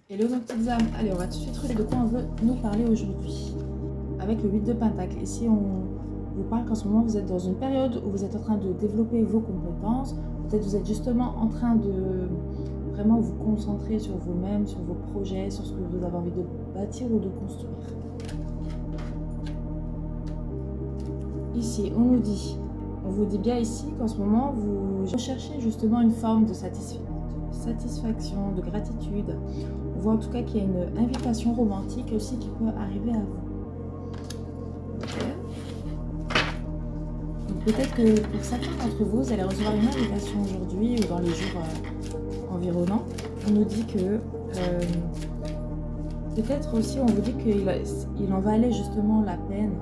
Hello nos petites âmes, allez on va tout de suite regarder de quoi on veut nous parler aujourd'hui. Avec le 8 de Pentacle, ici on vous parle qu'en ce moment vous êtes dans une période où vous êtes en train de développer vos compétences. Peut-être vous êtes justement en train de vraiment vous concentrer sur vous-même, sur vos projets, sur ce que vous avez envie de bâtir ou de construire. Ici on vous dit bien ici qu'en ce moment vous recherchez justement une forme de satisfaction, de gratitude. On voit en tout cas qu'il y a une invitation romantique aussi qui peut arriver à vous. Okay. Donc peut-être que pour certains d'entre vous, vous allez recevoir une invitation aujourd'hui ou dans les jours environnants. On nous dit que peut-être aussi on vous dit qu'il en valait justement la peine.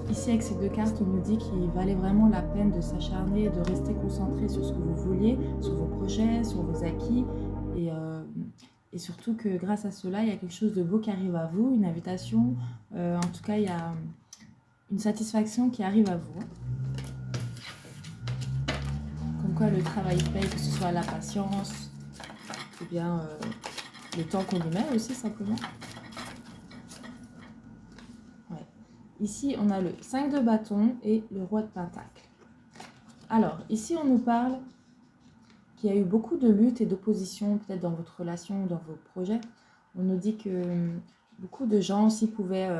Ici avec ces deux cartes, on nous dit qu'il valait vraiment la peine de s'acharner, de rester concentré sur ce que vous vouliez, sur vos projets, sur vos acquis et surtout que grâce à cela, il y a quelque chose de beau qui arrive à vous, une invitation, en tout cas il y a une satisfaction qui arrive à vous. Comme quoi le travail paye, que ce soit la patience, ou bien le temps qu'on y met aussi simplement. Ouais. Ici on a le 5 de bâton et le roi de pentacle. Alors ici on nous parle qu'il y a eu beaucoup de luttes et d'opposition peut-être dans votre relation, dans vos projets. On nous dit que beaucoup de gens aussi pouvaient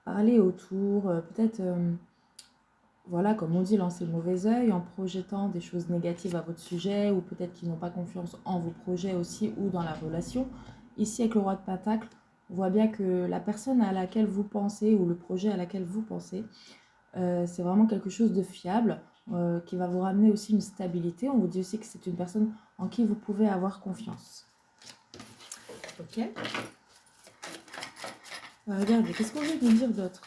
parler autour, peut-être, voilà, comme on dit, lancer le mauvais œil en projetant des choses négatives à votre sujet ou peut-être qu'ils n'ont pas confiance en vos projets aussi ou dans la relation. Ici, avec le roi de pentacle, on voit bien que la personne à laquelle vous pensez ou le projet à laquelle vous pensez, c'est vraiment quelque chose de fiable. Qui va vous ramener aussi une stabilité. On vous dit aussi que c'est une personne en qui vous pouvez avoir confiance. Ok. Regardez, qu'est-ce qu'on veut nous dire d'autre?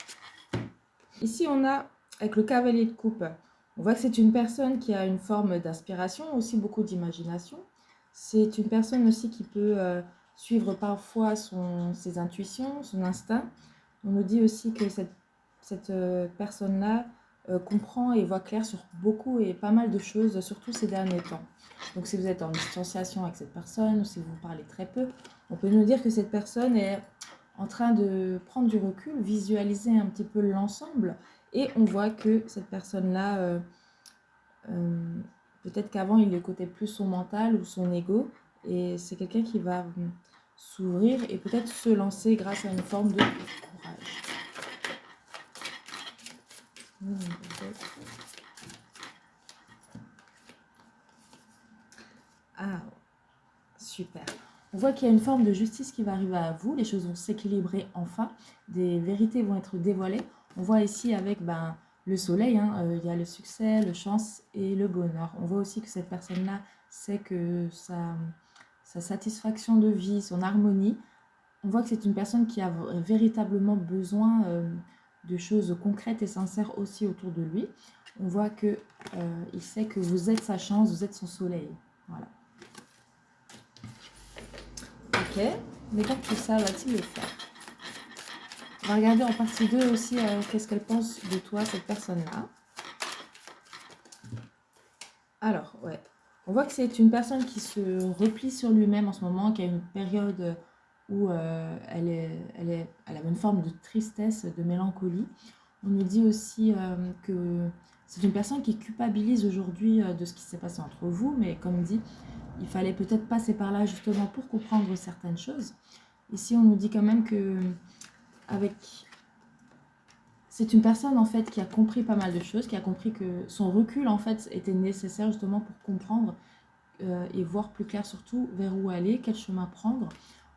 Ici, on a, avec le cavalier de coupe, on voit que c'est une personne qui a une forme d'inspiration, aussi beaucoup d'imagination. C'est une personne aussi qui peut suivre parfois ses intuitions, son instinct. On nous dit aussi que cette personne-là comprend et voit clair sur beaucoup et pas mal de choses, surtout ces derniers temps. Donc si vous êtes en distanciation avec cette personne ou si vous parlez très peu, on peut nous dire que cette personne est en train de prendre du recul, visualiser un petit peu l'ensemble et on voit que cette personne-là, peut-être qu'avant il écoutait plus son mental ou son ego et c'est quelqu'un qui va s'ouvrir et peut-être se lancer grâce à une forme de courage. Ah, super. On voit qu'il y a une forme de justice qui va arriver à vous. Les choses vont s'équilibrer enfin. Des vérités vont être dévoilées. On voit ici avec le soleil, il y a le succès, le chance et le bonheur. On voit aussi que cette personne-là sait que sa satisfaction de vie, son harmonie, on voit que c'est une personne qui a véritablement besoin de choses concrètes et sincères aussi autour de lui. On voit qu'il sait que vous êtes sa chance, vous êtes son soleil. Voilà. Ok, mais quand tout ça va-t-il le faire? On va regarder en partie 2 aussi qu'est-ce qu'elle pense de toi, cette personne-là. Alors, ouais, on voit que c'est une personne qui se replie sur lui-même en ce moment, qui a une période où elle a une forme de tristesse, de mélancolie. On nous dit aussi que c'est une personne qui culpabilise aujourd'hui de ce qui s'est passé entre vous, mais comme dit, il fallait peut-être passer par là justement pour comprendre certaines choses. Ici, on nous dit quand même que c'est une personne en fait qui a compris pas mal de choses, qui a compris que son recul en fait était nécessaire justement pour comprendre et voir plus clair surtout vers où aller, quel chemin prendre.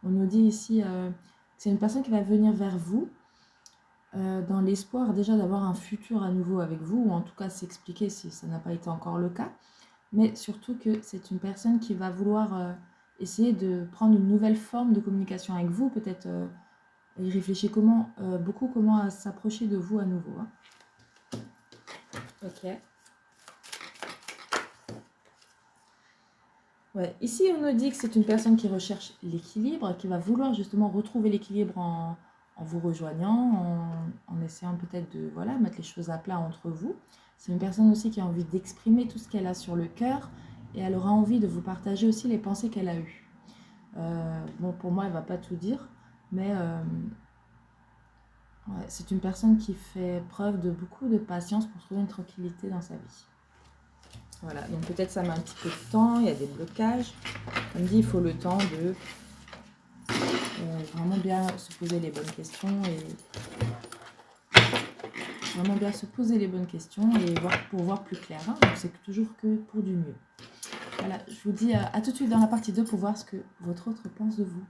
On nous dit ici que c'est une personne qui va venir vers vous dans l'espoir déjà d'avoir un futur à nouveau avec vous, ou en tout cas s'expliquer si ça n'a pas été encore le cas, mais surtout que c'est une personne qui va vouloir essayer de prendre une nouvelle forme de communication avec vous, peut-être il réfléchit beaucoup comment s'approcher de vous à nouveau. Hein. Ok. Ouais. Ici, on nous dit que c'est une personne qui recherche l'équilibre, qui va vouloir justement retrouver l'équilibre en vous rejoignant, en essayant peut-être de mettre les choses à plat entre vous. C'est une personne aussi qui a envie d'exprimer tout ce qu'elle a sur le cœur et elle aura envie de vous partager aussi les pensées qu'elle a eues. Bon, pour moi, elle va pas tout dire, mais ouais, c'est une personne qui fait preuve de beaucoup de patience pour trouver une tranquillité dans sa vie. Voilà, donc peut-être ça met un petit peu de temps, il y a des blocages. Comme dit, il faut le temps de vraiment bien se poser les bonnes questions et pour voir plus clair. Hein. Donc c'est toujours que pour du mieux. Voilà, je vous dis à tout de suite dans la partie 2 pour voir ce que votre autre pense de vous.